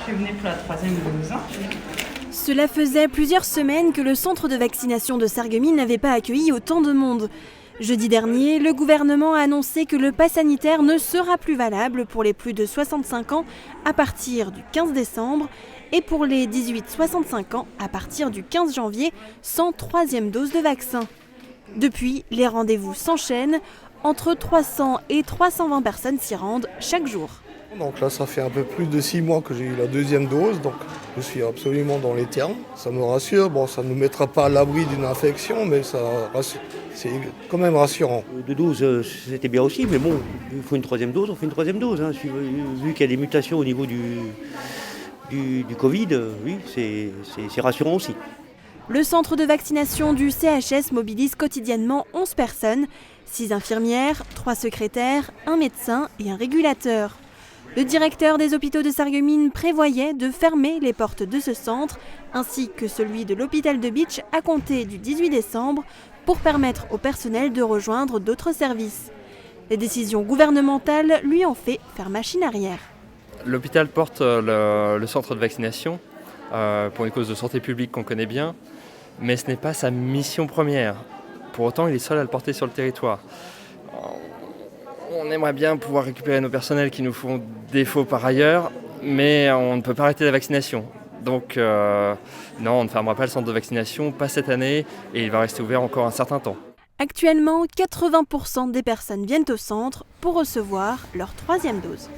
Je suis venue pour la 3e dose. Cela faisait plusieurs semaines que le centre de vaccination de Sarreguemines n'avait pas accueilli autant de monde. Jeudi dernier, le gouvernement a annoncé que le pass sanitaire ne sera plus valable pour les plus de 65 ans à partir du 15 décembre et pour les 18-65 ans à partir du 15 janvier sans 3e dose de vaccin. Depuis, les rendez-vous s'enchaînent. Entre 300 et 320 personnes s'y rendent chaque jour. Donc là, ça fait un peu plus de 6 mois que j'ai eu la 2e dose, donc je suis absolument dans les termes. Ça me rassure, bon, ça ne nous mettra pas à l'abri d'une infection, mais c'est quand même rassurant. 2 doses, c'était bien aussi, mais bon, il faut une 3e dose, on fait une 3e dose. Hein. Vu qu'il y a des mutations au niveau du Covid, oui, c'est rassurant aussi. Le centre de vaccination du CHS mobilise quotidiennement 11 personnes, 6 infirmières, 3 secrétaires, un médecin et un régulateur. Le directeur des hôpitaux de Sarreguemines prévoyait de fermer les portes de ce centre, ainsi que celui de l'hôpital de Bitche à compter du 18 décembre, pour permettre au personnel de rejoindre d'autres services. Les décisions gouvernementales lui ont fait faire machine arrière. L'hôpital porte le centre de vaccination pour une cause de santé publique qu'on connaît bien, mais ce n'est pas sa mission première. Pour autant, il est seul à le porter sur le territoire. On aimerait bien pouvoir récupérer nos personnels qui nous font défaut par ailleurs, mais on ne peut pas arrêter la vaccination. Donc non, on ne fermera pas le centre de vaccination, pas cette année, et il va rester ouvert encore un certain temps. Actuellement, 80% des personnes viennent au centre pour recevoir leur 3e dose.